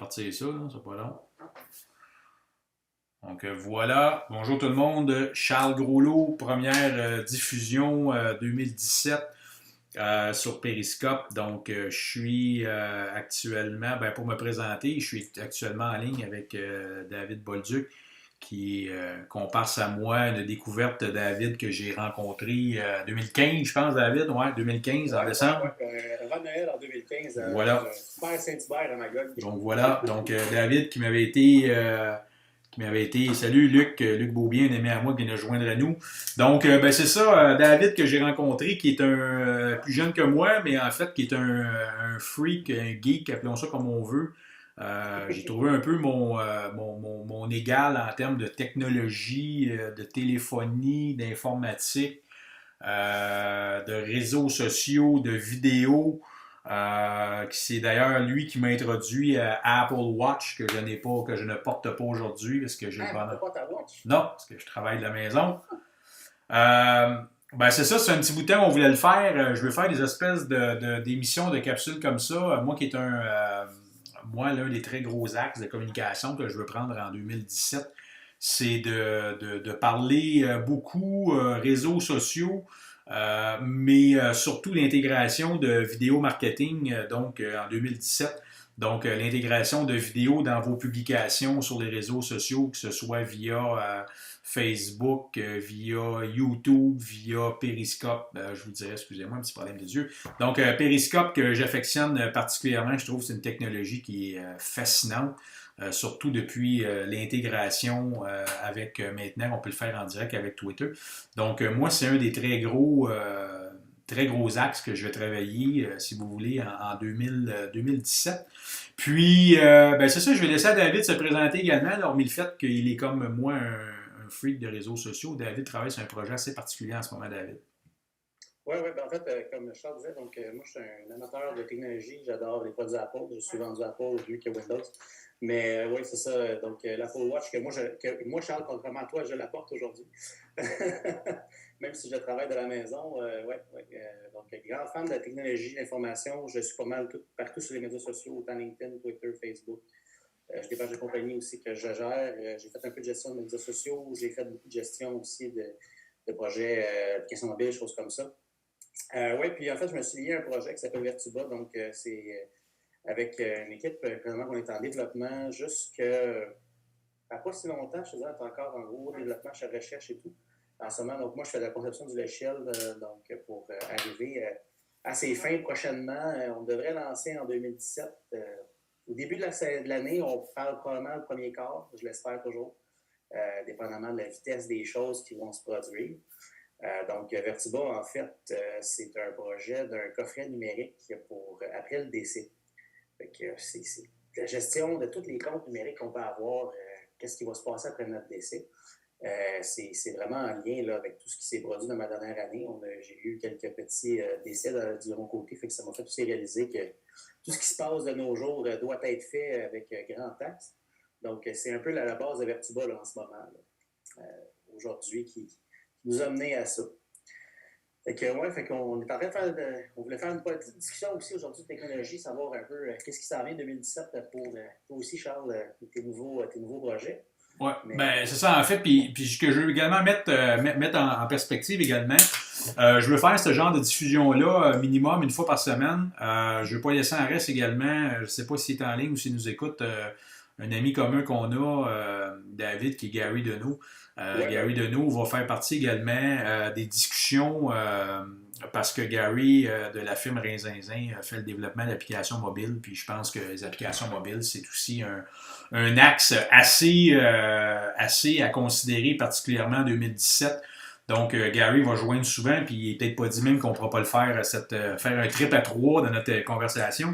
partir ça, là, c'est pas long. Donc voilà, bonjour tout le monde, Charles Groslot, première diffusion 2017 sur Periscope. Donc je suis actuellement, pour me présenter, je suis actuellement en ligne avec David Bolduc qui comparse à moi une découverte de David que j'ai rencontré 2015, je pense, David, ouais, 2015 en décembre. Avant Noël en 2015, voilà. Super Saint-Hubert à Magog. Donc voilà, donc David qui m'avait été, salut Luc Beaubien, un ami à moi qui vient de joindre à nous. Donc, c'est ça, David que j'ai rencontré, qui est un plus jeune que moi, mais en fait, qui est un freak, un geek, appelons ça comme on veut. J'ai trouvé un peu mon égal en termes de technologie, de téléphonie, d'informatique, de réseaux sociaux, de vidéos. C'est d'ailleurs lui qui m'a introduit à Apple Watch que je ne porte pas aujourd'hui parce que j'ai pas ta Watch? Non, parce que je travaille de la maison. C'est ça, c'est un petit bout de temps on voulait le faire. Je veux faire des espèces d'émissions, de capsules comme ça. Moi qui est l'un des très gros axes de communication que je veux prendre en 2017, c'est de parler beaucoup réseaux sociaux, mais surtout l'intégration de vidéo marketing en 2017. Donc, l'intégration de vidéos dans vos publications sur les réseaux sociaux, que ce soit via Facebook, via YouTube, via Periscope. Je vous dirais, excusez-moi, un petit problème des yeux. Donc, Periscope que j'affectionne particulièrement, je trouve que c'est une technologie qui est fascinante. Surtout depuis l'intégration avec maintenant, on peut le faire en direct avec Twitter. Donc, moi, c'est un des très gros axes que je vais travailler, si vous voulez, en 2017. Puis, c'est ça, je vais laisser à David se présenter également, hormis le fait qu'il est comme moi un freak de réseaux sociaux. David travaille sur un projet assez particulier en ce moment, David. Oui, en fait, comme Charles disait, moi, je suis un amateur de technologie. J'adore les produits Apple. Je suis vendu Apple, lui qui a Windows. Mais oui, c'est ça. Donc, l'Apple Watch, que moi, Charles, contrairement à toi, je la porte aujourd'hui. Même si je travaille de la maison. Donc, grand fan de la technologie, de l'information. Je suis pas mal partout sur les médias sociaux, autant LinkedIn, Twitter, Facebook. J'ai des pages de compagnie aussi que je gère. J'ai fait un peu de gestion de médias sociaux. J'ai fait beaucoup de gestion aussi de projets d'applications mobiles, choses comme ça. Puis en fait, je me suis lié à un projet qui s'appelle Vertuba. Donc, c'est avec une équipe, vraiment, qu'on est en développement jusqu'à pas si longtemps. Je te disais, on est encore en gros développement, chez recherche et tout. En ce moment, donc moi, je fais de la conception du logiciel pour arriver à ses fins prochainement. On devrait lancer en 2017. Au début de l'année, on parle probablement le premier quart, je l'espère toujours, dépendamment de la vitesse des choses qui vont se produire. Donc, Vertuba, en fait, c'est un projet d'un coffret numérique pour après le décès. Fait que c'est la gestion de tous les comptes numériques qu'on peut avoir, qu'est-ce qui va se passer après notre décès. C'est vraiment en lien là, avec tout ce qui s'est produit dans ma dernière année. J'ai eu quelques petits décès de mon côté, fait que ça m'a fait aussi réaliser que tout ce qui se passe de nos jours doit être fait avec grand tact. Donc, c'est un peu la base de Vertuba là, en ce moment, aujourd'hui, qui nous a mené à ça. Fait qu'on est en train de faire, on voulait faire une petite discussion aussi aujourd'hui de technologie, savoir un peu qu'est-ce qui s'en vient en 2017 pour toi aussi, Charles, tes nouveaux projets. Oui, c'est ça en fait, puis ce que je veux également mettre en perspective également, je veux faire ce genre de diffusion-là minimum une fois par semaine. Je veux pas laisser en reste également, je sais pas s'il est en ligne ou s'il nous écoute, un ami commun qu'on a, David, qui est Gary Deneau. Gary Deneau va faire partie également des discussions parce que Gary de la firme Rinzinzin fait le développement d'applications mobiles, puis je pense que les applications mobiles, c'est aussi un axe assez à considérer, particulièrement en 2017. Donc, Gary va joindre souvent, puis il n'est peut-être pas dit même qu'on ne pourra pas le faire, faire un trip à trois dans notre conversation.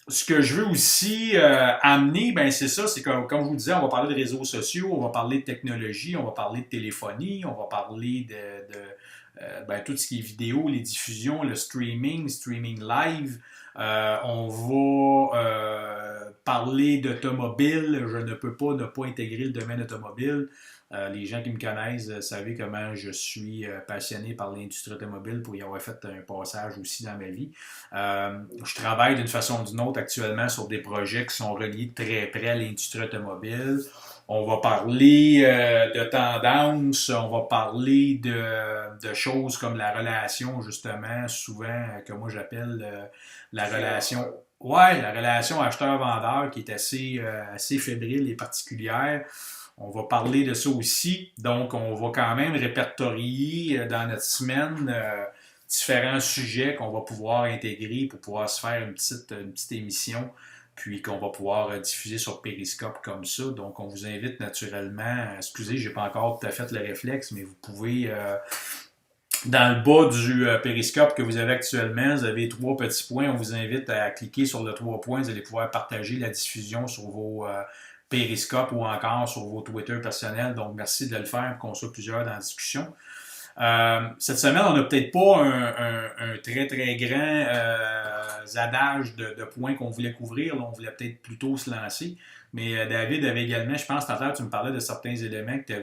Ce que je veux aussi amener, c'est ça, c'est que, comme je vous disais, on va parler de réseaux sociaux, on va parler de technologie, on va parler de téléphonie, on va parler de tout ce qui est vidéo, les diffusions, le streaming live. On va parler d'automobile, je ne peux pas ne pas intégrer le domaine automobile. Les gens qui me connaissent savent comment je suis passionné par l'industrie automobile pour y avoir fait un passage aussi dans ma vie. Je travaille d'une façon ou d'une autre actuellement sur des projets qui sont reliés très près à l'industrie automobile. On va parler de tendances, on va parler de choses comme la relation, justement, souvent, que moi j'appelle la relation. Ouais, la relation acheteur-vendeur qui est assez fébrile et particulière. On va parler de ça aussi. Donc, on va quand même répertorier dans notre semaine différents sujets qu'on va pouvoir intégrer pour pouvoir se faire une petite émission, puis qu'on va pouvoir diffuser sur Periscope comme ça. Donc, on vous invite naturellement, excusez, j'ai pas encore tout à fait le réflexe, mais vous pouvez, dans le bas du Periscope que vous avez actuellement, vous avez 3 petits points. On vous invite à cliquer sur le 3 points. Vous allez pouvoir partager la diffusion sur vos Periscope ou encore sur vos Twitter personnels. Donc, merci de le faire pour qu'on soit plusieurs dans la discussion. Cette semaine, on n'a peut-être pas un très, très grand adage de points qu'on voulait couvrir. Là, on voulait peut-être plutôt se lancer. Mais David avait également, je pense, tout à l'heure, tu me parlais de certains éléments que tu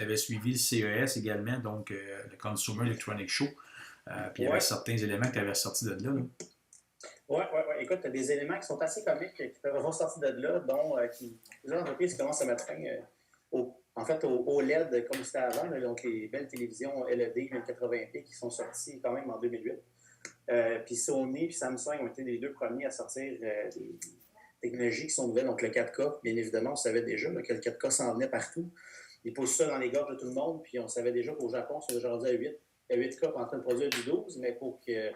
avais suivi le CES également, donc le Consumer Electronics Show. Puis il y avait certains éléments que tu avais sortis de là. Oui. Écoute, tu as des éléments qui sont assez comiques qui peuvent avoir sorti de là, dont les entreprises commencent à mettre fin au OLED comme c'était avant, là, donc les belles télévisions LED 1080p qui sont sorties quand même en 2008. Puis Sony et Samsung ont été les 2 premiers à sortir des technologies qui sont nouvelles, donc le 4K, bien évidemment, on savait déjà que le 4K s'en venait partout. Ils poussent ça dans les gorges de tout le monde, puis on savait déjà qu'au Japon, ils sont déjà rendus à 8K en train de produire du 12, mais pour que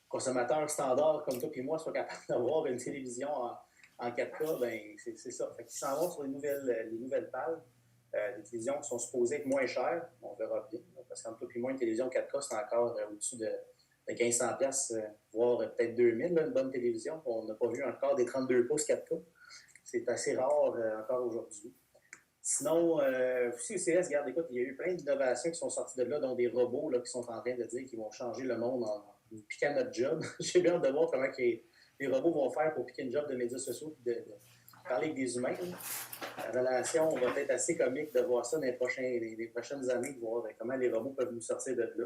consommateur standard comme toi et moi soit capable d'avoir une télévision en 4K, ben c'est ça. Fait qu'ils s'en vont sur les nouvelles pales. Les télévisions qui sont supposées être moins chères, on verra bien. Parce qu'entre toi et moi, une télévision 4K, c'est encore au-dessus de 1500$, voire peut-être 2000$, une bonne télévision. On n'a pas vu encore des 32 pouces 4K. C'est assez rare encore aujourd'hui. Sinon, aussi au CS, regarde, écoute, il y a eu plein d'innovations qui sont sorties de là, dont des robots là, qui sont en train de dire qu'ils vont changer le monde en piquant notre job. J'ai bien hâte de voir comment les robots vont faire pour piquer une job de médias sociaux et de parler avec des humains. La relation va être assez comique de voir ça dans les prochaines années, de voir comment les robots peuvent nous sortir de là.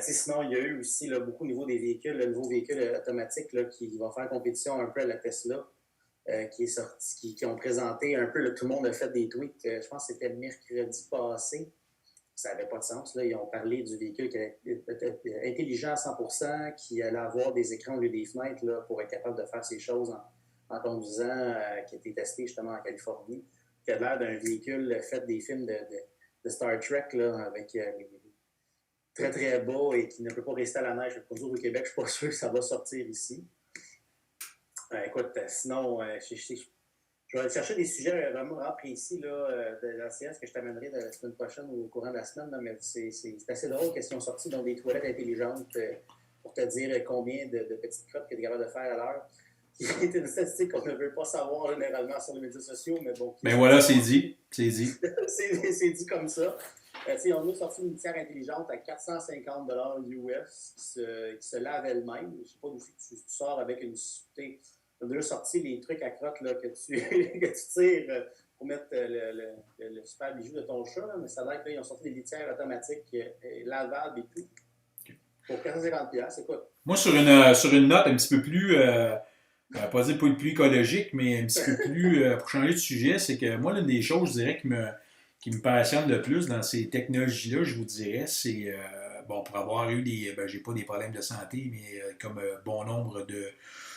Sinon, il y a eu aussi là, beaucoup au niveau des véhicules, le nouveau véhicule automatique là, qui va faire compétition un peu à la Tesla, qui est sorti, qui ont présenté un peu, là, tout le monde a fait des tweets, je pense que c'était le mercredi passé. Ça n'avait pas de sens. Là. Ils ont parlé du véhicule qui était intelligent à 100%, qui allait avoir des écrans au lieu des fenêtres là, pour être capable de faire ces choses en conduisant, qui a été testé justement en Californie, qui a l'air d'un véhicule fait des films de Star Trek là, avec très très bas et qui ne peut pas rester à la neige. Pour dire au Québec, je ne suis pas sûr que ça va sortir ici. Écoute, sinon, je vais aller chercher des sujets vraiment précis là, de la science que je t'amènerai la semaine prochaine ou au courant de la semaine. Là, mais c'est assez drôle qu'elles sont sorties dans des toilettes intelligentes pour te dire combien de petites crottes que tu es capable de faire à l'heure. Qui est une statistique qu'on ne veut pas savoir généralement sur les médias sociaux, mais bon. Mais voilà, c'est dit. C'est dit. c'est dit comme ça. On a sorti une litière intelligente à 450$ US qui se lave elle-même. Je ne sais pas d'où tu sors avec une. On a déjà sorti les trucs à crottes là, que tu tires pour mettre le super bijou de ton chat, là, mais ça a l'air qu'ils ont sorti des litières automatiques lavables et tout. Pour 450$, écoute. Moi, sur une note un petit peu plus, pas dire plus écologique, mais un petit peu plus, pour changer de sujet, c'est que moi, l'une des choses, je dirais, qui me passionne le plus dans ces technologies-là, je vous dirais, c'est, pour avoir eu j'ai pas des problèmes de santé, mais comme bon nombre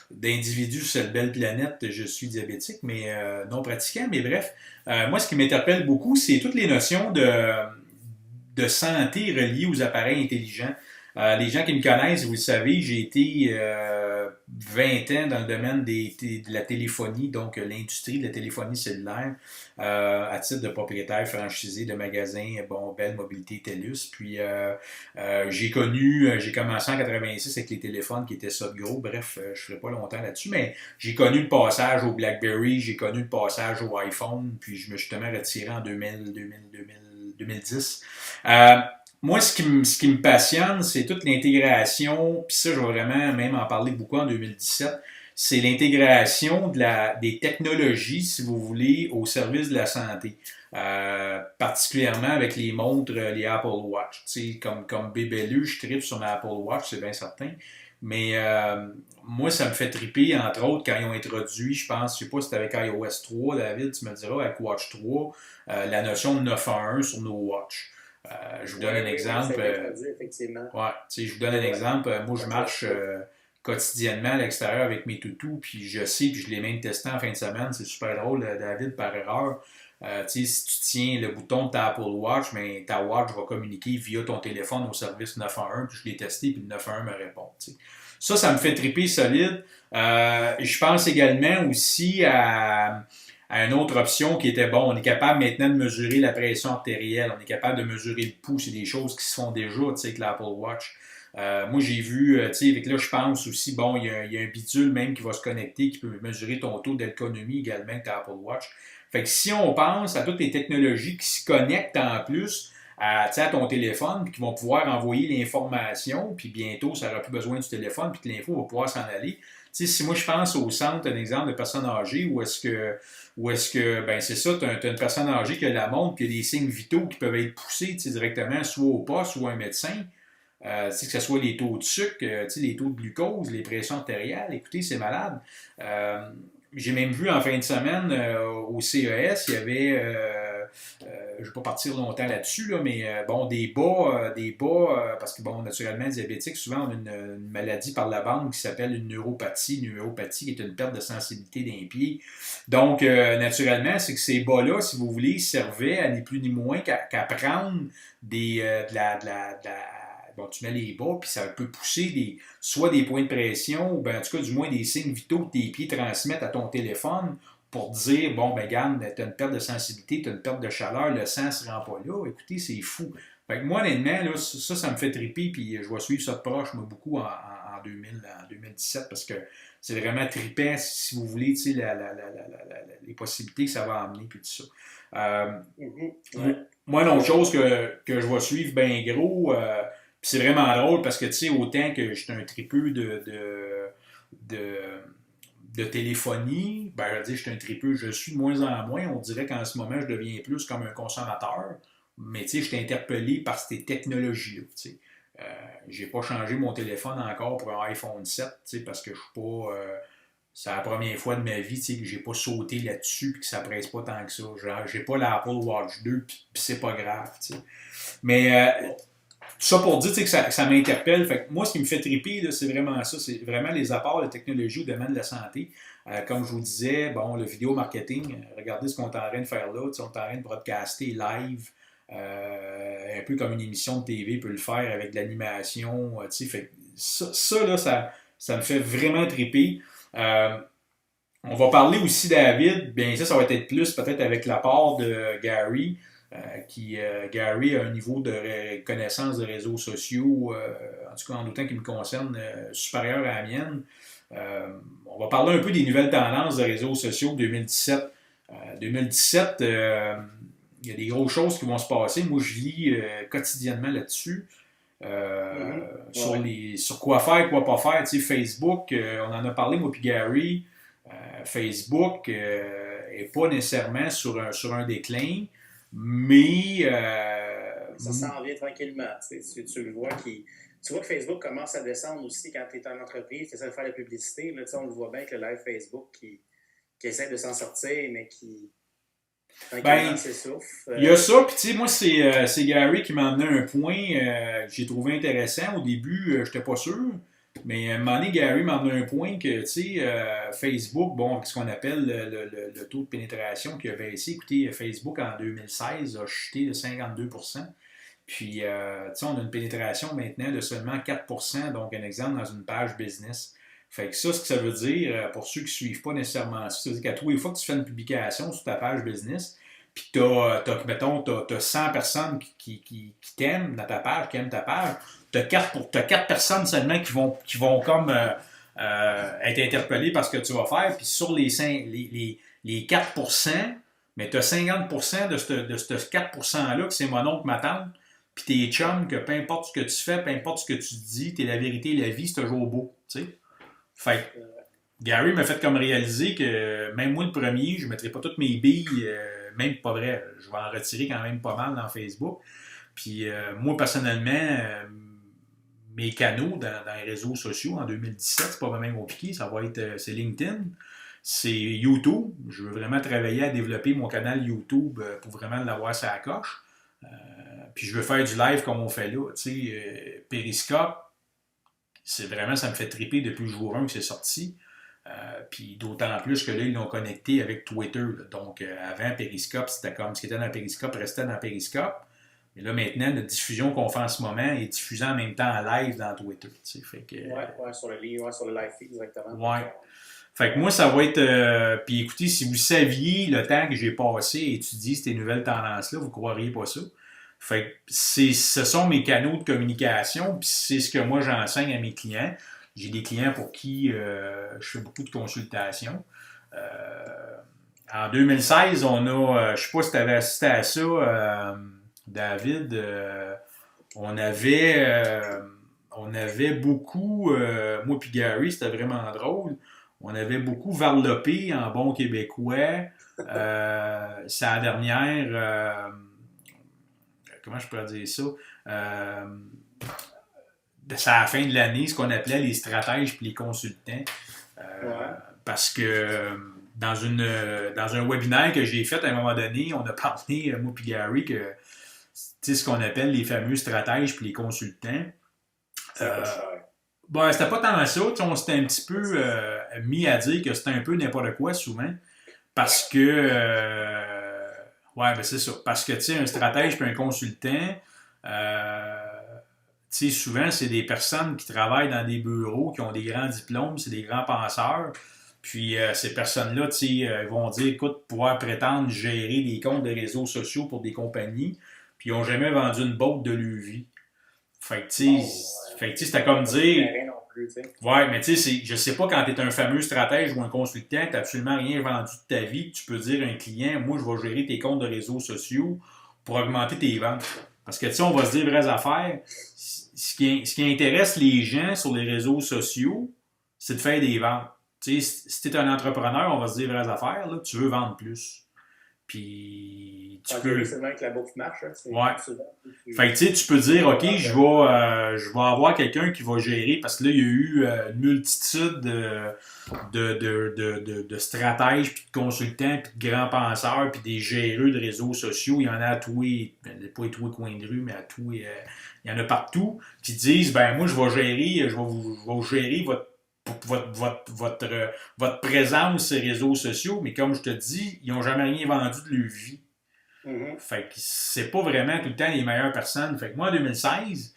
d'individus sur cette belle planète, je suis diabétique, mais non pratiquant. Mais bref, moi, ce qui m'interpelle beaucoup, c'est toutes les notions de santé reliées aux appareils intelligents. Les gens qui me connaissent, vous le savez, j'ai été 20 ans dans le domaine de la téléphonie, donc l'industrie de la téléphonie cellulaire, à titre de propriétaire franchisé de magasins Bell Mobilité TELUS. Puis j'ai commencé en 86 avec les téléphones qui étaient ça de gros. Bref, je ne ferai pas longtemps là-dessus, mais j'ai connu le passage au BlackBerry, j'ai connu le passage au iPhone, puis je me suis justement retiré en 2010. Moi, ce qui me passionne, c'est toute l'intégration, puis ça, je vais vraiment même en parler beaucoup en 2017, c'est l'intégration des technologies, si vous voulez, au service de la santé. Particulièrement avec les montres, les Apple Watch. Tu sais, comme bébé je tripe sur ma Apple Watch, c'est bien certain. Mais moi, ça me fait triper, entre autres, quand ils ont introduit, je pense, je sais pas si c'était avec iOS 3, David, tu me diras, avec Watch 3, la notion de 911 sur nos watches. Je vous donne un exemple. Effectivement. Ouais, tu sais, je vous donne un exemple. Moi, je marche quotidiennement à l'extérieur avec mes toutous, puis je sais, puis je l'ai même testé en fin de semaine. C'est super drôle, David, par erreur. Tu sais, si tu tiens le bouton de ta Apple Watch, mais ta Watch va communiquer via ton téléphone au service 911, puis je l'ai testé, puis le 911 me répond. Tu sais. Ça me fait triper solide. Je pense également aussi à une autre option qui était bon. On est capable maintenant de mesurer la pression artérielle, on est capable de mesurer le pouls, c'est des choses qui se font déjà, tu sais, avec l'Apple Watch. Moi, j'ai vu, tu sais, avec là, je pense aussi, bon, il y a un bidule même qui va se connecter, qui peut mesurer ton taux d'économie également avec ta Apple Watch. Fait que si on pense à toutes les technologies qui se connectent en plus à ton téléphone, puis qui vont pouvoir envoyer l'information, puis bientôt, ça n'aura plus besoin du téléphone, puis que l'info va pouvoir s'en aller. Tu sais, si moi je pense au centre, un exemple de personnes âgées, où est-ce que ben c'est ça, tu as une personne âgée qui a la montre, puis il y a des signes vitaux qui peuvent être poussés directement, soit au poste, soit à un médecin. Que ce soit les taux de sucre, les taux de glucose, les pressions artérielles, écoutez, c'est malade. J'ai même vu en fin de semaine au CES, il y avait, je ne vais pas partir longtemps là-dessus, là, mais bon, des bas, parce que bon, naturellement, les diabétiques, souvent, on a une maladie par la bande qui s'appelle une neuropathie qui est une perte de sensibilité d'un pied. Donc, naturellement, c'est que ces bas-là, si vous voulez, servaient à ni plus ni moins qu'à prendre de la bon, tu mets les bas, puis ça peut pousser soit des points de pression, ou ben, en tout cas, du moins des signes vitaux que tes pieds transmettent à ton téléphone pour dire, bon, ben, regarde, tu as une perte de sensibilité, tu as une perte de chaleur, le sang ne se rend pas là. Écoutez, c'est fou. Fait que moi, honnêtement, là, ça me fait triper, puis je vais suivre ça de proche, moi, beaucoup en 2017, parce que c'est vraiment trippant, si vous voulez, tu sais, les possibilités que ça va amener, puis tout ça. Ouais. Moi, une autre chose que je vais suivre bien gros, puis c'est vraiment drôle parce que, tu sais, autant que j'étais un tripeux de téléphonie, ben, je veux dire, j'étais un tripeux, je suis de moins en moins. On dirait qu'en ce moment, je deviens plus comme un consommateur. Mais, tu sais, j'étais interpellé par ces technologies-là, tu sais. J'ai pas changé mon téléphone encore pour un iPhone 7, tu sais, parce que je suis pas... c'est la première fois de ma vie, tu sais, que j'ai pas sauté là-dessus et que ça presse pas tant que ça. Genre, j'ai pas l'Apple Watch 2 puis c'est pas grave, tu sais. Mais... tout ça pour dire que ça m'interpelle. Fait que moi, ce qui me fait triper, là, c'est vraiment ça. C'est vraiment les apports de technologie au domaine de la santé. Comme je vous disais, bon, le vidéo marketing, regardez ce qu'on est en train de faire là. On est en train de broadcaster live, un peu comme une émission de TV peut le faire avec de l'animation. Fait ça, là, ça me fait vraiment triper. On va parler aussi, David, bien ça va être plus peut-être avec l'apport de Gary. Gary a un niveau de connaissance de réseaux sociaux, en tout cas en autant qu'il me concerne, supérieur à la mienne. On va parler un peu des nouvelles tendances de réseaux sociaux 2017. 2017, il y a des grosses choses qui vont se passer. Moi, je lis quotidiennement là-dessus. Sur quoi faire, quoi pas faire. Tu sais, Facebook, on en a parlé, moi puis Gary. Facebook n'est pas nécessairement sur un déclin. Mais. Ça s'en vient tranquillement. Tu le vois tu vois que Facebook commence à descendre aussi quand tu es en entreprise, tu essaies de faire la publicité. Là, on le voit bien avec le live Facebook qui essaie de s'en sortir, mais qui. s'essouffle. Il y a ça, puis tu sais, moi, c'est Gary qui m'a amené un point que j'ai trouvé intéressant. Au début, je n'étais pas sûr. Mais à un moment donné, Gary m'a amené un point que, tu sais, Facebook, bon, ce qu'on appelle le taux de pénétration qui a baissé. Écoutez, Facebook en 2016 a chuté de 52%. Puis, tu sais, on a une pénétration maintenant de seulement 4%, donc un exemple dans une page business. Fait que ça, ce que ça veut dire, pour ceux qui ne suivent pas nécessairement ça, c'est qu'à tous les fois que tu fais une publication sur ta page business, puis mettons, tu as 100 personnes qui t'aiment dans ta page, qui aiment ta page, tu as 4 personnes seulement qui vont comme être interpellées par ce que tu vas faire, puis sur les 4%, mais tu as 50% de ce 4%-là que c'est mon oncle, ma tante, puis tes chums, que peu importe ce que tu fais, peu importe ce que tu dis, t'es la vérité et la vie, c'est toujours beau, tu sais. Fait Gary m'a fait comme réaliser que même moi, le premier, je ne mettrai pas toutes mes billes, même pas vrai, je vais en retirer quand même pas mal dans Facebook. Puis moi, personnellement, mes canaux dans les réseaux sociaux en 2017, c'est pas vraiment compliqué. Ça va être c'est LinkedIn, c'est YouTube. Je veux vraiment travailler à développer mon canal YouTube pour vraiment l'avoir sur la coche. Puis je veux faire du live comme on fait là. Tu sais, Periscope, c'est vraiment, ça me fait triper depuis le jour 1 que c'est sorti. Puis d'autant plus que là, ils l'ont connecté avec Twitter. Là. Donc, avant, Periscope, c'était comme ce qui était dans Periscope restait dans Periscope. Mais là, maintenant, notre diffusion qu'on fait en ce moment est diffusée en même temps en live dans Twitter. Fait que, sur le live feed directement. Ouais. Fait que moi, ça va être. Puis écoutez, si vous saviez le temps que j'ai passé à étudier ces nouvelles tendances-là, vous ne croiriez pas ça. Fait que ce sont mes canaux de communication, puis c'est ce que moi j'enseigne à mes clients. J'ai des clients pour qui je fais beaucoup de consultations. En 2016, on a, je ne sais pas si tu avais assisté à ça, David, on avait beaucoup, moi puis Gary, c'était vraiment drôle. On avait beaucoup varlopé en bon québécois. C'est la dernière, comment je pourrais dire ça? C'est à la fin de l'année, ce qu'on appelait les stratèges et les consultants. Parce que dans un webinaire que j'ai fait à un moment donné, on a parlé, moi et Gary, que ce qu'on appelle les fameux stratèges et les consultants. Bon, c'était pas tant ça. On s'était un petit peu mis à dire que c'était un peu n'importe quoi souvent. Parce que. Ouais, ben c'est ça. Parce que, tu sais, un stratège et un consultant, tu sais, souvent, c'est des personnes qui travaillent dans des bureaux, qui ont des grands diplômes, c'est des grands penseurs. Puis ces personnes-là, tu sais, vont dire, écoute, pouvoir prétendre gérer des comptes de réseaux sociaux pour des compagnies, puis ils n'ont jamais vendu une boîte de leur vie. Fait que, tu sais, c'était comme dire. Ouais, mais tu sais, je sais pas quand tu es un fameux stratège ou un consultant, tu n'as absolument rien vendu de ta vie, tu peux dire à un client, moi, je vais gérer tes comptes de réseaux sociaux pour augmenter tes ventes. Parce que, tu sais, on va se dire vraies affaires. Ce qui intéresse les gens sur les réseaux sociaux, c'est de faire des ventes. Tu sais, si tu es un entrepreneur, on va se dire vraies affaires, là, tu veux vendre plus. Puis tu peux. C'est vrai que la bourse marche. Hein, ouais. Fait que tu peux dire, OK, je vais avoir quelqu'un qui va gérer, parce que là, il y a eu une multitude de stratèges, puis de consultants, puis de grands penseurs, puis des géreux de réseaux sociaux. Il y en a à tous pas à tous les coins de rue, mais à tous il y en a partout, qui disent, ben moi, je vais vous gérer votre présence sur les réseaux sociaux, mais comme je te dis, ils n'ont jamais rien vendu de leur vie. Fait que c'est pas vraiment tout le temps les meilleures personnes. Fait que moi, en 2016,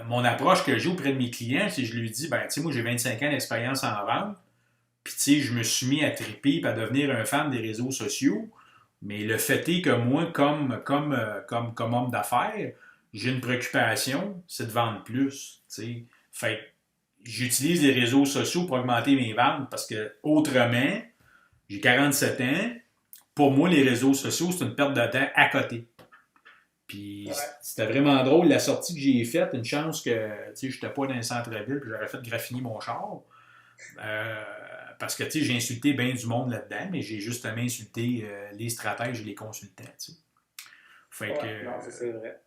mon approche que j'ai auprès de mes clients, c'est que je lui dis, ben, tu sais, moi, j'ai 25 ans d'expérience en vente, puis, tu sais, je me suis mis à triper et à devenir un fan des réseaux sociaux, mais le fait est que moi, comme homme d'affaires, j'ai une préoccupation, c'est de vendre plus, tu sais. Fait que j'utilise les réseaux sociaux pour augmenter mes ventes parce que, autrement, j'ai 47 ans, pour moi, les réseaux sociaux, c'est une perte de temps à côté. Puis c'était vraiment drôle, la sortie que j'ai faite, une chance que, tu sais, j'étais pas dans le centre-ville, puis j'aurais fait graffiner mon char. Parce que, tu sais, j'ai insulté bien du monde là-dedans, mais j'ai justement insulté les stratèges et les consultants, tu sais. Fait que, non, c'est vrai.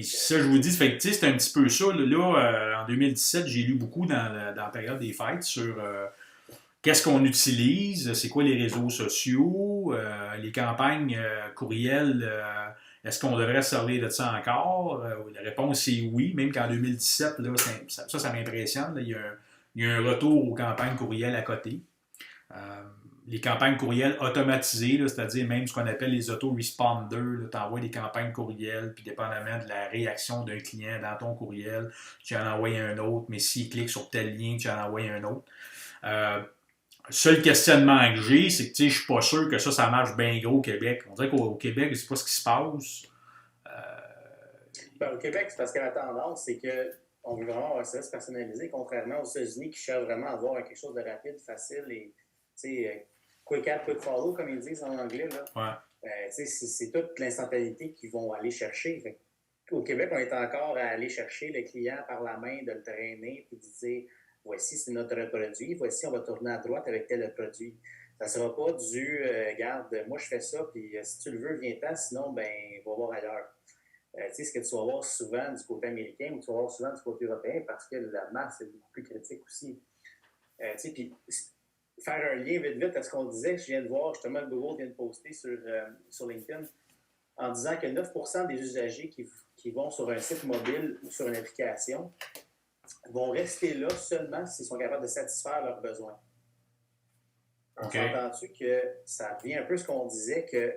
Ça, je vous dis, fait que, tu sais, c'est un petit peu ça. Là, en 2017, j'ai lu beaucoup dans la période des fêtes sur qu'est-ce qu'on utilise, c'est quoi les réseaux sociaux, les campagnes courrielles, est-ce qu'on devrait se servir de ça encore? La réponse est oui, même qu'en 2017, là, ça m'impressionne. Là, il y a un retour aux campagnes courrielles à côté. Les campagnes courriels automatisées, là, c'est-à-dire même ce qu'on appelle les auto-responders, tu envoies des campagnes courriels, puis dépendamment de la réaction d'un client dans ton courriel, tu en envoies un autre, mais s'il clique sur tel lien, tu en envoies un autre. Seul questionnement que j'ai, c'est que je suis pas sûr que ça marche bien gros au Québec. On dirait qu'au Québec, je sais pas ce qui se passe. Au Québec, c'est parce que la tendance, c'est qu'on veut vraiment avoir un service personnalisé, contrairement aux États-Unis qui cherchent vraiment à avoir quelque chose de rapide, facile et quick add, quick follow, comme ils disent en anglais. Là. Ouais. C'est toute l'instantanéité qu'ils vont aller chercher. Au Québec, on est encore à aller chercher le client par la main, de le traîner, puis de dire voici c'est notre produit, voici on va tourner à droite avec tel produit. Ça ne sera pas regarde, moi je fais ça, puis si tu le veux, viens-t'en, sinon, ben, va voir ailleurs. Tu sais, ce que tu vas voir souvent du côté américain ou tu vas voir souvent du côté européen parce que la masse est beaucoup plus critique aussi. Tu sais, puis faire un lien vite à ce qu'on disait, je viens de voir, justement, Google vient de poster sur LinkedIn en disant que 9% des usagers qui vont sur un site mobile ou sur une application vont rester là seulement s'ils sont capables de satisfaire leurs besoins. On s'entend-tu que ça vient un peu ce qu'on disait, que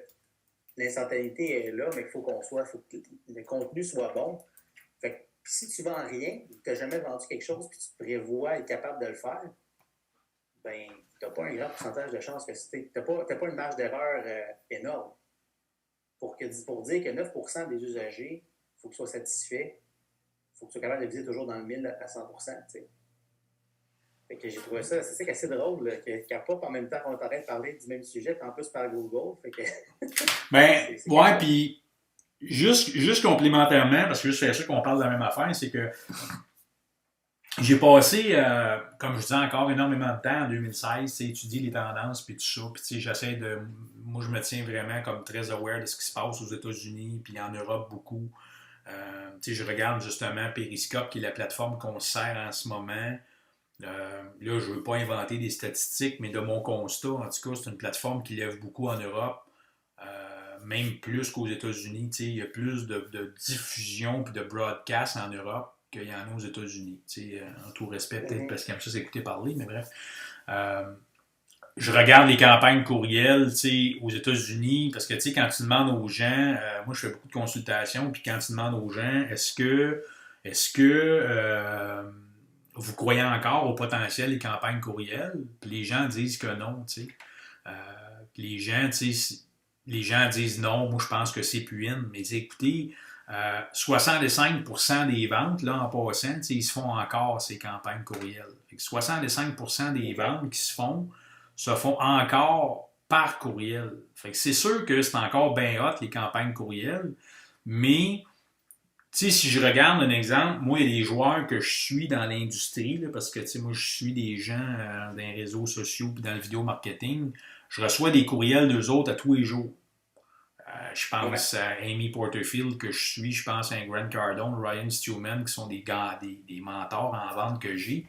l'instantanéité est là, mais il faut que le contenu soit bon. Fait que si tu vends rien, tu n'as jamais vendu quelque chose, puis tu te prévois être capable de le faire, ben, tu n'as pas un grand pourcentage de chances que tu n'as pas une marge d'erreur énorme. Pour dire que 9% des usagers, il faut qu'ils soient satisfaits, il faut que tu sois capable de viser toujours dans le 1000 à 100%. T'sais. Fait que j'ai trouvé ça, c'est assez drôle qu'à pas en même temps qu'on est en train de parler du même sujet, puis en plus par Google. Fait que ben, ouais, puis juste complémentairement, parce que c'est sûr qu'on parle de la même affaire, c'est que j'ai passé, comme je disais encore, énormément de temps en 2016, étudier les tendances puis tout ça. Puis j'essaie de. Moi, je me tiens vraiment comme très aware de ce qui se passe aux États-Unis, puis en Europe beaucoup. Je regarde justement Periscope, qui est la plateforme qu'on sert en ce moment. Là, je ne veux pas inventer des statistiques, mais de mon constat, en tout cas, c'est une plateforme qui lève beaucoup en Europe, même plus qu'aux États-Unis. Il y a plus de diffusion et de broadcast en Europe qu'il y en a aux États-Unis. En tout respect, peut-être parce qu'aime ça s'écouter parler, mais bref. Je regarde les campagnes courriels aux États-Unis, parce que quand tu demandes aux gens, moi je fais beaucoup de consultations, puis quand tu demandes aux gens, est-ce que vous croyez encore au potentiel des campagnes courriels? Puis les gens disent que non, puis les gens disent non, moi je pense que c'est puine, mais écoutez, 65% des ventes, là, en passant, ils se font encore ces campagnes courriels. Fait que 65% des ventes qui se font encore par courriel. Fait que c'est sûr que c'est encore bien hot, les campagnes courriels, mais si je regarde un exemple, moi, il y a des joueurs que je suis dans l'industrie, là, parce que moi, je suis des gens dans les réseaux sociaux et dans le vidéo marketing, je reçois des courriels d'eux autres à tous les jours. Je pense à Amy Porterfield que je suis, je pense à Grant Cardone, Ryan Stewman, qui sont des gars, des mentors en vente que j'ai.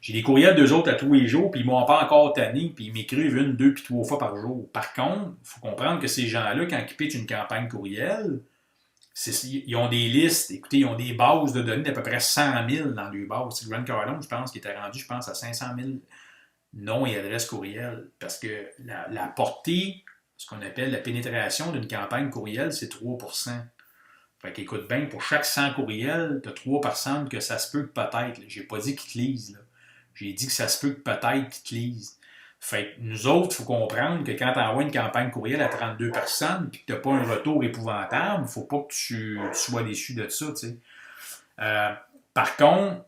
J'ai des courriels d'eux autres à tous les jours, puis ils m'ont pas encore tanné, puis ils m'écrivent 1, 2, puis 3 fois par jour. Par contre, il faut comprendre que ces gens-là, quand ils pitchent une campagne courriel, ils ont des listes, écoutez, ils ont des bases de données d'à peu près 100 000 dans les bases. Grant Cardone, je pense, qui était rendu, je pense, à 500 000 noms et adresses courriel. Parce que la portée, ce qu'on appelle la pénétration d'une campagne courriel, c'est 3%. Fait qu'écoute bien, pour chaque 100 courriels, tu as 3 personnes que ça se peut que peut-être. J'ai pas dit qu'ils te lisent. Là. J'ai dit que ça se peut que peut-être qu'ils te lisent. Fait que nous autres, il faut comprendre que quand tu envoies une campagne courriel à 32 personnes et que tu n'as pas un retour épouvantable, il ne faut pas que tu sois déçu de ça. Par contre,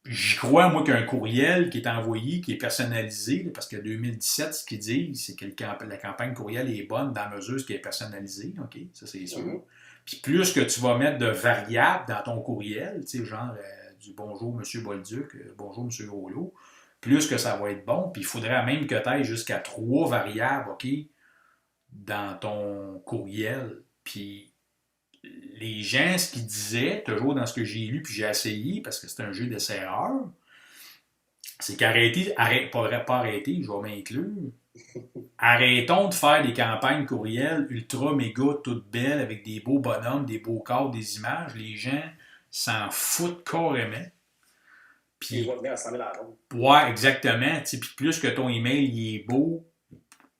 j'y crois, moi, qu'un courriel qui est envoyé, qui est personnalisé, parce que 2017, ce qu'ils disent, c'est que la campagne courriel est bonne dans la mesure où elle est personnalisée. OK? Ça, c'est sûr. Mm-hmm. Puis plus que tu vas mettre de variables dans ton courriel, genre du bonjour, M. Bolduc, bonjour, M. Rollo, plus que ça va être bon. Puis il faudrait même que tu ailles jusqu'à 3 variables, OK, dans ton courriel. Puis les gens, ce qu'ils disaient, toujours dans ce que j'ai lu, puis j'ai essayé, parce que c'est un jeu d'essai-erreur, c'est qu'arrêtez, pas arrêter, je vais m'inclure, arrêtons de faire des campagnes courriels ultra méga toutes belles avec des beaux bonhommes, des beaux cadres, des images. Les gens s'en foutent carrément. Puis, il va venir à 100 000 à la ronde. Ouais, exactement. Puis plus que ton email il est beau,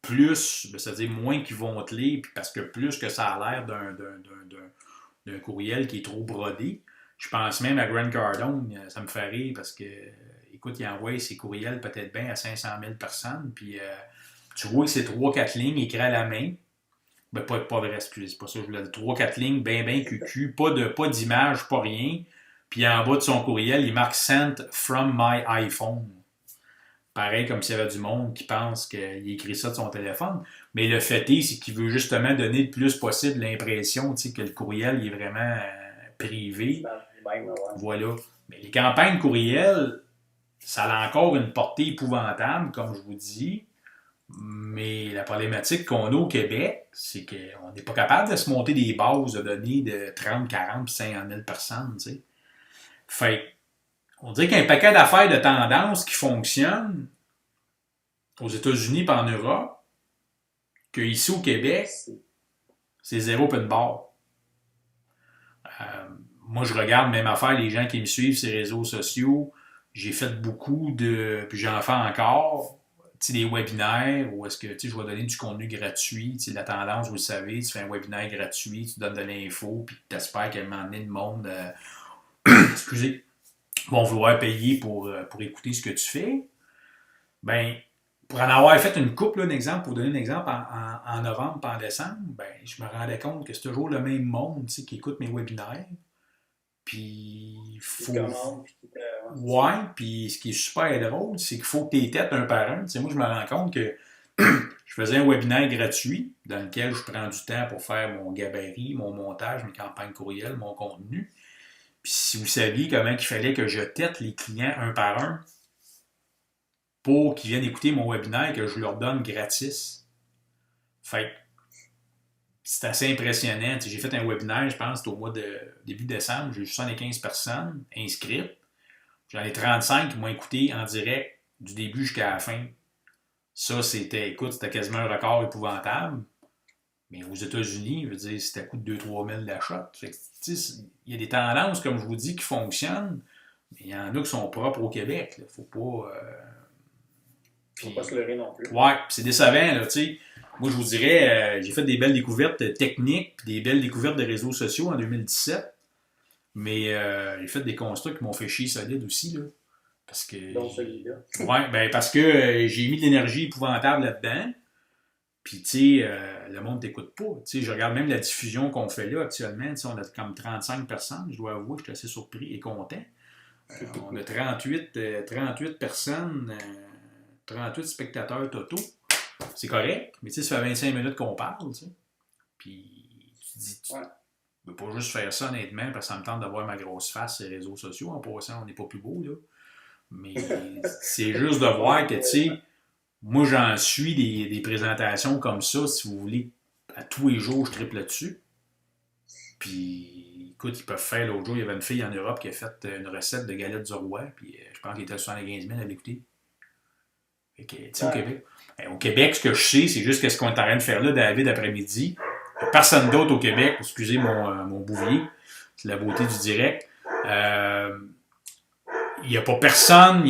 plus, c'est-à-dire moins qu'ils vont te lire, puis parce que plus que ça a l'air d'un courriel qui est trop brodé. Je pense même à Grant Cardone, ça me fait rire parce que, écoute, il envoie ses courriels peut-être bien à 500 000 personnes, puis tu vois que c'est 3-4 lignes écrites à la main. Ben, pas vrai, excusez, c'est pas ça, je voulais dire 3-4 lignes, bien cucu, pas d'image, pas rien. Puis en bas de son courriel, il marque Sent from my iPhone. Pareil comme s'il y avait du monde qui pense qu'il écrit ça de son téléphone. Mais le fait est, c'est qu'il veut justement donner le plus possible l'impression que le courriel il est vraiment privé. Voilà. Mais les campagnes courriel, ça a encore une portée épouvantable, comme je vous dis. Mais la problématique qu'on a au Québec, c'est qu'on n'est pas capable de se monter des bases de données de 30, 40 puis 50 000 personnes. T'sais. Fait on dirait qu'il y a un paquet d'affaires de tendances qui fonctionnent aux États-Unis et en Europe, qu'ici au Québec, c'est zéro open bar. Moi, je regarde même affaire, les gens qui me suivent sur les réseaux sociaux, j'ai fait beaucoup de, puis j'en fais encore, des webinaires où est-ce que je vais donner du contenu gratuit. La tendance, vous le savez, tu fais un webinaire gratuit, tu donnes de l'info, puis tu espères qu'à un moment donné, le monde excusez, vont vouloir payer pour écouter ce que tu fais. Ben, pour en avoir fait une couple, là, un exemple, pour donner un exemple, en novembre et en décembre, ben, je me rendais compte que c'est toujours le même monde qui écoute mes webinaires. Puis, il faut. Ouais, puis ce qui est super drôle, c'est qu'il faut que tu les têtes un par un. Moi, je me rends compte que je faisais un webinaire gratuit dans lequel je prends du temps pour faire mon gabarit, mon montage, mes campagnes courriel, mon contenu. Puis si vous saviez comment il fallait que je tête les clients un par un pour qu'ils viennent écouter mon webinaire que je leur donne gratis. Fait c'est assez impressionnant. J'ai fait un webinaire, je pense, au mois de début décembre. J'ai eu 75 personnes inscrites. J'en ai 35 qui m'ont écouté en direct du début jusqu'à la fin. Ça, c'était quasiment un record épouvantable. Mais aux États-Unis, je veux dire, c'était à coût de 2-3 000 d'achat. Il y a des tendances, comme je vous dis, qui fonctionnent, mais il y en a qui sont propres au Québec. Il ne faut pas... Faut pas se leurrer non plus. Ouais, c'est décevant, là, tu sais. Moi, je vous dirais, j'ai fait des belles découvertes techniques puis des belles découvertes de réseaux sociaux en 2017. Mais j'ai fait des constats qui m'ont fait chier solide aussi, là. Parce que. Donc, celui-là. Ouais, ben parce que j'ai mis de l'énergie épouvantable là-dedans. Puis, tu sais, le monde t'écoute pas. Tu sais, je regarde même la diffusion qu'on fait là actuellement. Tu sais, on a comme 35 personnes. Je dois avouer que je suis assez surpris et content. On a 38 personnes, 38 spectateurs totaux. C'est correct, mais tu sais, ça fait 25 minutes qu'on parle, tu sais. Puis, tu dis, tu peux pas juste faire ça honnêtement parce que ça me tente de voir ma grosse face sur les réseaux sociaux. En passant, on n'est pas plus beau, là. Mais c'est juste de voir que, tu sais, moi, j'en suis des présentations comme ça, si vous voulez, à tous les jours, je triple dessus. Puis, écoute, ils peuvent faire, l'autre jour, il y avait une fille en Europe qui a fait une recette de galettes du roi, puis je pense qu'il était à 75 000 à l'écouter. Fait que, tu sais, au Québec. Au Québec, ce que je sais, c'est juste ce qu'on est en train de faire là, David, après-midi. Il n'y a personne d'autre au Québec, excusez mon bouvier, c'est la beauté du direct. Il n'y a pas personne,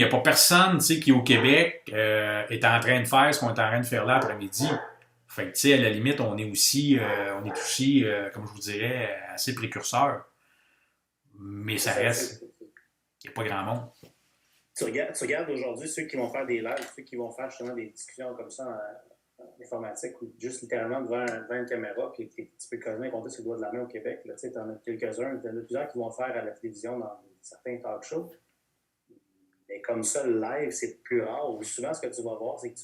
tu sais, qui au Québec est en train de faire ce qu'on est en train de faire là après-midi. Fait que, tu sais, à la limite, on est aussi, comme je vous dirais, assez précurseur. Mais ça reste, il n'y a pas grand monde. Tu regardes aujourd'hui ceux qui vont faire des lives, ceux qui vont faire justement des discussions comme ça en informatique ou juste littéralement devant une caméra, puis tu peux quasiment compter sur le doigt de la main au Québec. Tu sais, en as quelques-uns, tu en as plusieurs qui vont faire à la télévision dans certains talk shows. Mais comme ça, le live, c'est plus rare. Ou souvent, ce que tu vas voir, c'est que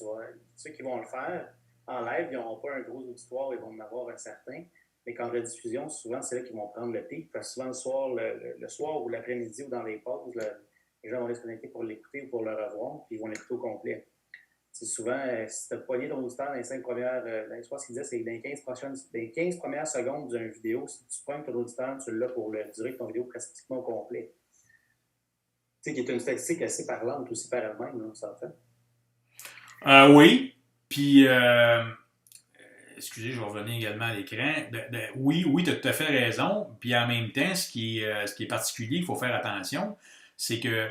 ceux qui vont le faire en live, ils n'auront pas un gros auditoire, ils vont en avoir un certain. Mais qu'en rediffusion, souvent, c'est là qu'ils vont prendre le pic. Parce que souvent, le soir ou l'après-midi ou dans les pauses, les gens vont les se connecter pour l'écouter ou pour le revoir, puis ils vont l'écouter au complet. C'est souvent, si tu as pogné ton auditeur dans les 5 premières, je pense qu'il disait, c'est dans les 15 premières secondes d'une vidéo, si tu pognes ton auditeur, tu l'as pour le durer de ton vidéo pratiquement au complet. Tu sais, qui est une statistique assez parlante aussi par elle-même, là, ça en fait. Oui, puis, excusez, je vais revenir également à l'écran. Oui, tu as tout à fait raison. Puis en même temps, ce qui est particulier, il faut faire attention, c'est que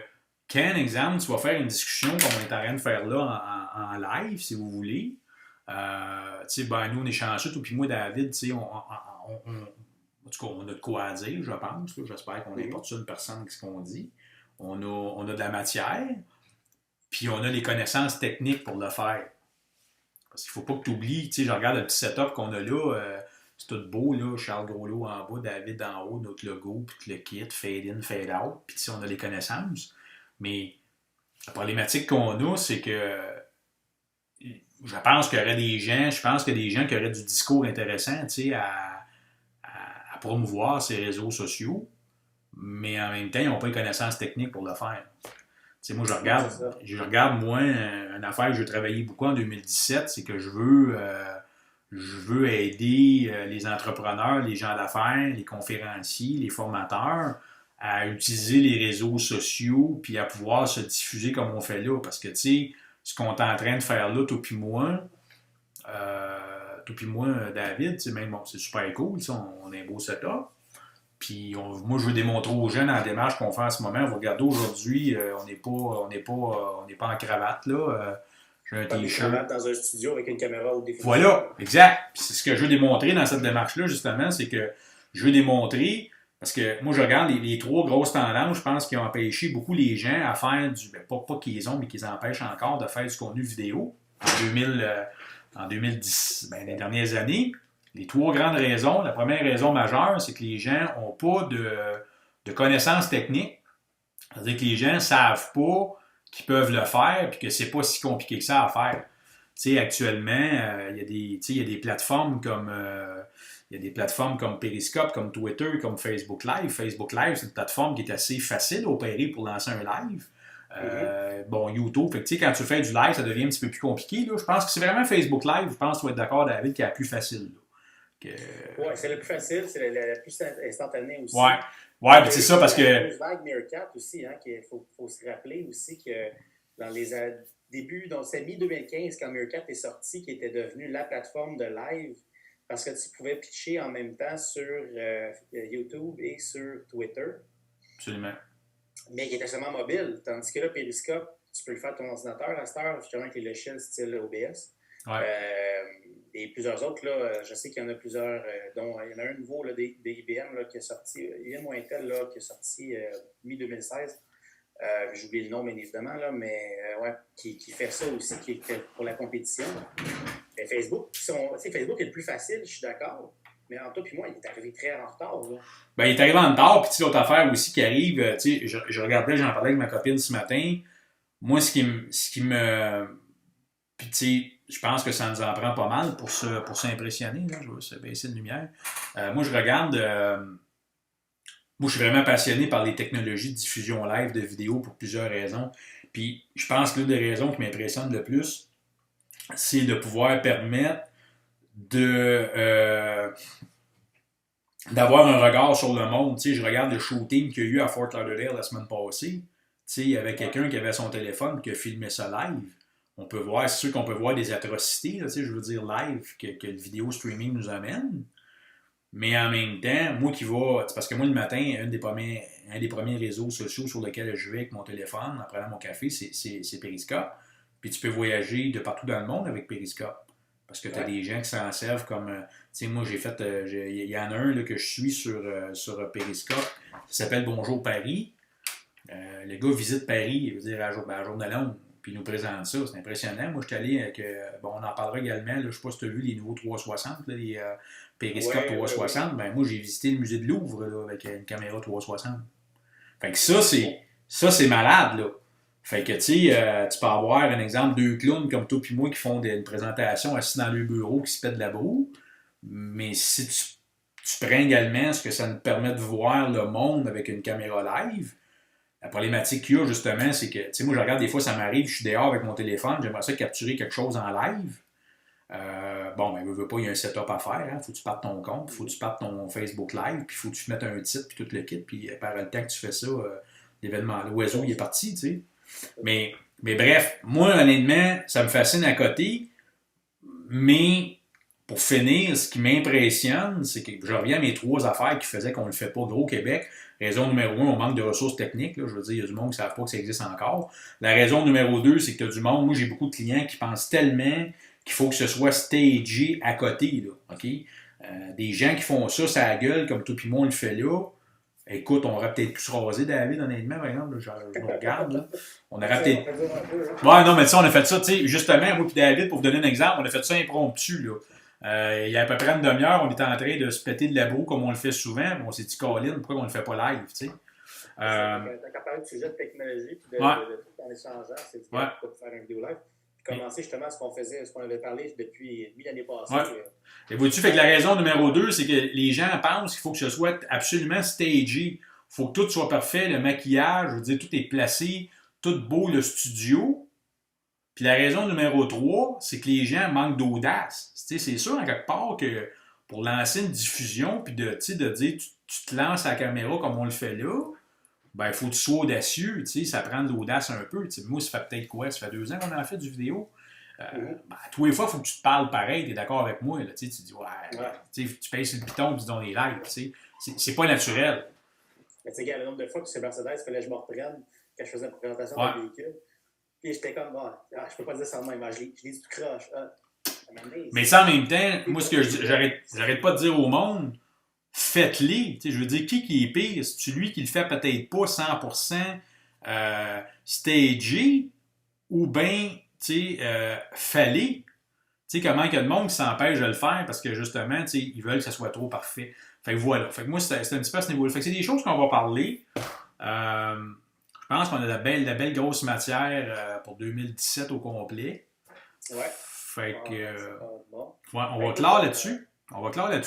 quand, exemple, tu vas faire une discussion comme on est en train de faire là en live, si vous voulez, tu sais, ben nous, on est chanceux, toi puis moi, David, tu sais, en tout cas, on a de quoi à dire, je pense. Là, j'espère qu'on n'importe une personne avec ce qu'on dit. On a de la matière, puis on a les connaissances techniques pour le faire. Parce qu'il ne faut pas que tu oublies, tu sais, je regarde le petit setup qu'on a là, c'est tout beau, là, Charles Groslot en bas, David en haut, notre logo, puis le kit, fade in, fade out, puis tu sais, on a les connaissances. Mais la problématique qu'on a, c'est que je pense qu'il y aurait des gens, qui auraient du discours intéressant, tu sais, à promouvoir ces réseaux sociaux, mais en même temps, ils n'ont pas les connaissances techniques pour le faire. Moi, Non, c'est ça. je regarde, moi, une affaire que j'ai travaillé beaucoup en 2017, c'est que je veux aider les entrepreneurs, les gens d'affaires, les conférenciers, les formateurs à utiliser les réseaux sociaux puis à pouvoir se diffuser comme on fait là. Parce que, tu sais, ce qu'on est en train de faire là, toi puis moi, David, même, bon, c'est super cool, on a un beau setup. Puis moi, je veux démontrer aux jeunes dans la démarche qu'on fait en ce moment. Vous regardez aujourd'hui, on n'est pas en cravate là. J'ai un Pas des t-shirt. cravates dans un studio avec une caméra ou des Voilà, exact. Puis c'est ce que je veux démontrer dans cette démarche-là, justement, c'est que je veux démontrer, parce que moi, je regarde les trois grosses tendances, je pense, qui ont empêché beaucoup les gens à faire pas qu'ils ont, mais qu'ils empêchent encore de faire du contenu vidéo en 2010, les dernières années. Les trois grandes raisons. La première raison majeure, c'est que les gens n'ont pas de connaissances techniques. C'est-à-dire que les gens ne savent pas qu'ils peuvent le faire et que c'est pas si compliqué que ça à faire. Actuellement, il y a des plateformes comme Periscope, comme Twitter, comme Facebook Live. Facebook Live, c'est une plateforme qui est assez facile à opérer pour lancer un live. YouTube. Fait que, quand tu fais du live, ça devient un petit peu plus compliqué. Là. Je pense que c'est vraiment Facebook Live, je pense que tu vas être d'accord, David, qui est la plus facile. Oui, c'est le plus facile, c'est la plus instantanée aussi. Ouais, c'est ça parce que. Il y a vague Meerkat aussi, qu'il faut se rappeler aussi que dans les débuts, donc c'est mi-2015 quand Meerkat est sorti, qui était devenu la plateforme de live parce que tu pouvais pitcher en même temps sur YouTube et sur Twitter. Absolument. Mais qui était seulement mobile. Tandis que là, Periscope, tu peux le faire sur ton ordinateur à cette heure, justement avec les logiciels style OBS. Et plusieurs autres, là, je sais qu'il y en a plusieurs, dont il y en a un nouveau là, des IBM là, qui est sorti, IBM ou Intel là, qui est sorti mi-2016. J'ai oublié le nom, bien évidemment, là, mais qui fait ça aussi, qui est pour la compétition. Mais Facebook, Facebook est le plus facile, je suis d'accord. Mais entre toi et moi, il est arrivé très en retard. Là. Il est arrivé en retard, puis l'autre affaire aussi qui arrive, je regardais, j'en parlais avec ma copine ce matin. Moi, ce qui me. Puis, tu sais, je pense que ça nous en prend pas mal pour s'impressionner. Là. Je vais se baisser de lumière. Moi, je regarde. Moi, je suis vraiment passionné par les technologies de diffusion live de vidéos pour plusieurs raisons. Puis, je pense que l'une des raisons qui m'impressionne le plus, c'est de pouvoir permettre d'avoir un regard sur le monde. Tu sais, je regarde le shooting qu'il y a eu à Fort Lauderdale la semaine passée. Tu sais, il y avait quelqu'un qui avait son téléphone qui a filmé ça live. On peut voir, c'est sûr qu'on peut voir des atrocités, là, tu sais, je veux dire live, que le vidéo streaming nous amène. Mais en même temps, moi qui va. Parce que moi, le matin, un des premiers réseaux sociaux sur lesquels je vais avec mon téléphone en prenant mon café, c'est Periscope. Puis tu peux voyager de partout dans le monde avec Periscope. Parce que tu as des gens qui s'en servent comme. Tu sais, moi, il y en a un là, que je suis sur Periscope. Ça s'appelle Bonjour Paris. Le gars visite Paris, il veut dire à journée longue. Puis il nous présente ça. C'est impressionnant. Moi, je suis allé avec. On en parlera également. Là, je ne sais pas si tu as vu les nouveaux 360, là, les Periscope 360. Ben, moi, j'ai visité le musée de Louvre là, avec une caméra 360. Fait que ça, c'est malade, là. Fait que, tu sais, tu peux avoir, un exemple, deux clowns comme toi et moi qui font une présentation assis dans le bureau qui se pètent la broue. Mais si tu prends également ce que ça nous permet de voir le monde avec une caméra live, la problématique qu'il y a, justement, c'est que, tu sais, moi, je regarde, des fois, ça m'arrive, je suis dehors avec mon téléphone, j'aimerais ça capturer quelque chose en live. Veux pas, il y a un setup à faire. Hein? Faut que tu partes ton compte, faut que tu partes ton Facebook Live, puis faut que tu mettes un titre, puis tout le kit, puis par le temps que tu fais ça, l'événement, l'oiseau, il est parti, tu sais. Mais bref, moi, honnêtement, ça me fascine à côté, mais pour finir, ce qui m'impressionne, c'est que je reviens à mes trois affaires qui faisaient qu'on ne le fait pas gros au Québec. Raison numéro 1, on manque de ressources techniques. Là. Je veux dire, il y a du monde qui ne savent pas que ça existe encore. La raison numéro 2, c'est que tu as du monde. Moi, j'ai beaucoup de clients qui pensent tellement qu'il faut que ce soit stagé à côté. Là, okay? Des gens qui font ça la gueule, comme toi et moi, on le fait là. Écoute, on aurait peut-être pu se raser, David, honnêtement, par exemple. Là, je me regarde. Là. On aurait peut-être. Ouais, non, mais tu sais, on a fait ça, tu sais, justement, moi et David, pour vous donner un exemple, on a fait ça impromptu, là. Il y a à peu près une demi-heure, on était en train de se péter de la broue comme on le fait souvent. On s'est dit, Colin, pourquoi on ne le fait pas live, tu sais? T'as parlé de sujet de technologie puis de tout en échangeant, c'est du bien pour faire une vidéo live. Puis commencer justement ce qu'on avait parlé depuis l'année passée. Ouais. Et vois-tu, fait que la raison numéro 2, c'est que les gens pensent qu'il faut que ce soit absolument stagé. Il faut que tout soit parfait, le maquillage, je veux dire, tout est placé, tout beau le studio. Puis la raison numéro 3, c'est que les gens manquent d'audace. C'est sûr, en quelque part, que pour lancer une diffusion, puis de dire tu te lances à la caméra comme on le fait là, ben, il faut que tu sois audacieux. Ça prend de l'audace un peu. Moi, ça fait peut-être quoi? Ça fait 2 ans qu'on a fait du vidéo. Ben, tous les fois, il faut que tu te parles pareil. Tu es d'accord avec moi? Là, tu dis, tu payes sur le piton et tu donnes les lives. C'est pas naturel. Mais tu sais, le nombre de fois que sur Mercedes, il fallait que je me reprenne quand je faisais une présentation d'un véhicule. Puis j'étais comme, je peux pas dire ça de même, je l'ai dit tout croche. Mais ça, en même temps, moi, ce que j'arrête pas de dire au monde, faites-les. Je veux dire, qui est pire? C'est celui qui le fait peut-être pas 100% stagé ou bien, fallait. Comment il y a de monde qui s'empêche de le faire parce que justement, ils veulent que ça soit trop parfait. Fait que voilà. Fait que moi, c'est un petit peu à ce niveau-là. Fait que c'est des choses qu'on va parler. Je pense qu'on a de la belle grosse matière pour 2017 au complet. Ouais. Fait que. On va clore là-dessus.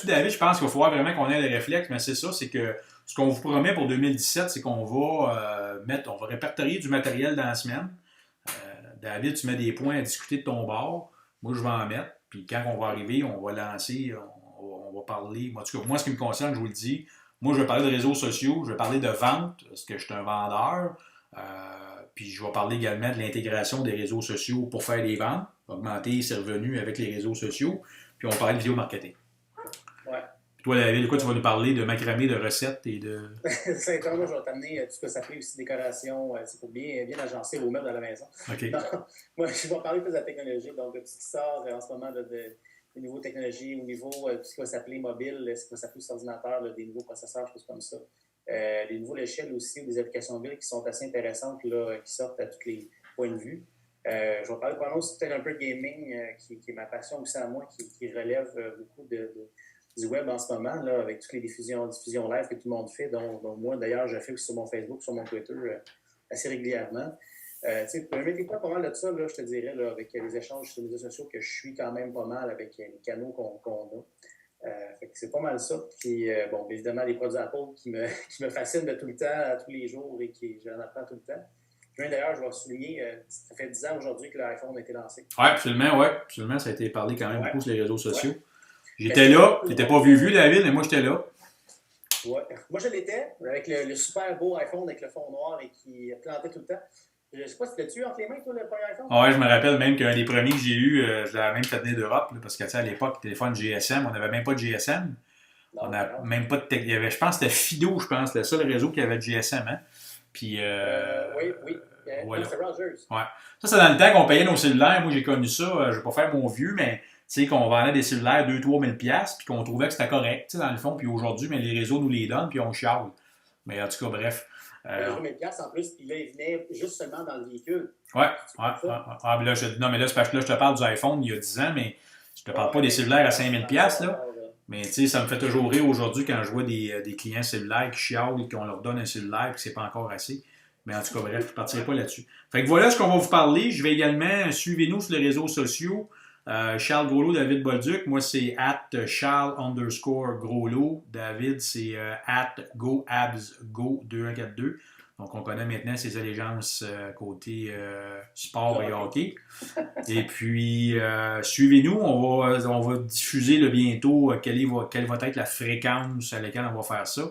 David. Je pense qu'il va falloir vraiment qu'on ait le réflexe, mais c'est ça, c'est que ce qu'on vous promet pour 2017, c'est qu'on va on va répertorier du matériel dans la semaine. David, tu mets des points à discuter de ton bord. Moi, je vais en mettre. Puis quand on va arriver, on va lancer, on va parler. En tout cas, moi, ce qui me concerne, je vous le dis, moi, je vais parler de réseaux sociaux, je vais parler de vente, parce que je suis un vendeur. Puis je vais parler également de l'intégration des réseaux sociaux pour faire des ventes, augmenter ses revenus avec les réseaux sociaux. Puis on va parler de vidéo marketing. Ouais. Puis toi, David, de quoi tu vas nous parler de macramé, de recettes et de. Sincèrement, je vais t'amener tout ce que ça fait aussi décoration. C'est pour bien agencer vos meubles à la maison. OK. Donc, moi, je vais parler plus de la technologie. Donc, tout ce qui sort en ce moment des nouveaux technologies au niveau de ce qui va s'appeler mobile, ce qui va s'appeler sur ordinateur, des nouveaux processeurs, choses comme ça. Des nouveaux logiciels aussi, ou des applications mobiles qui sont assez intéressantes, là, qui sortent à tous les points de vue. Je vais parler pendant aussi peut-être un peu de gaming, qui est ma passion aussi à moi, qui relève beaucoup du web en ce moment, là, avec toutes les diffusions live que tout le monde fait, dont moi, d'ailleurs, je fais aussi sur mon Facebook, sur mon Twitter, assez régulièrement. Tu peux mettre quoi pas mal de ça, là, je te dirais, là, avec les échanges sur les réseaux sociaux, que je suis quand même pas mal avec les canaux qu'on a. Fait que c'est pas mal ça. Puis, bon, évidemment, les produits Apple qui me fascinent de tout le temps, tous les jours, et j'en apprends tout le temps. D'ailleurs, je vais souligner, ça fait 10 ans aujourd'hui que l'iPhone a été lancé. Oui, absolument. Ça a été parlé quand même beaucoup sur les réseaux sociaux. Ouais. J'étais là. Tu n'étais pas vieux, David, mais moi, j'étais là. Ouais. Moi, je l'étais, avec le super beau iPhone avec le fond noir et qui plantait tout le temps. Je ne sais pas si tu l'as entre les mains, toi, le premier iPhone? Oui, je me rappelle même qu'un des premiers que j'ai eu, je l'avais même fait venir d'Europe, là, parce qu'à l'époque, le téléphone GSM, on n'avait même pas de GSM. Non, on n'a même pas de il y avait, je pense que c'était Fido, le seul réseau qui avait de GSM. Hein? Puis, oui. Voilà. C'est Rogers. Ouais. Ça, c'est dans le temps qu'on payait nos cellulaires. Moi, j'ai connu ça. Je ne vais pas faire mon vieux, mais tu sais, qu'on vendait des cellulaires 2-3 000 $, puis qu'on trouvait que c'était correct, dans le fond. Puis aujourd'hui, mais les réseaux nous les donnent, puis on chiale. Mais en tout cas, bref. 2 000 $ en plus, puis là, il venait juste seulement dans le véhicule. Ouais. Ah, mais là, non, mais là, c'est parce que là, je te parle du iPhone il y a 10 ans, mais je te parle pas des cellulaires à 5 000 $, là. Mais tu sais, ça me fait toujours rire aujourd'hui quand je vois des clients cellulaires qui chialent et qu'on leur donne un cellulaire et que c'est pas encore assez. Mais en tout cas, bref, je ne partirai pas là-dessus. Fait que voilà ce qu'on va vous parler. Je vais également, suivez-nous sur les réseaux sociaux. Charles Groslo, David Bolduc. Moi, c'est @Charles_Groslo. David, c'est @GoAbsGo2142. Donc, on connaît maintenant ses allégeances côté sport et hockey. Et puis, suivez-nous. On va diffuser bientôt quelle va être la fréquence à laquelle on va faire ça.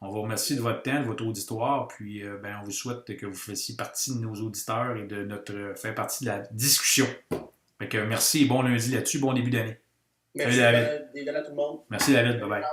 On vous remercie de votre temps, de votre auditoire, puis on vous souhaite que vous fassiez partie de nos auditeurs et de faire partie de la discussion. Fait que merci et bon lundi là-dessus, bon début d'année. Merci David. À tout le monde. Merci David, bye bye.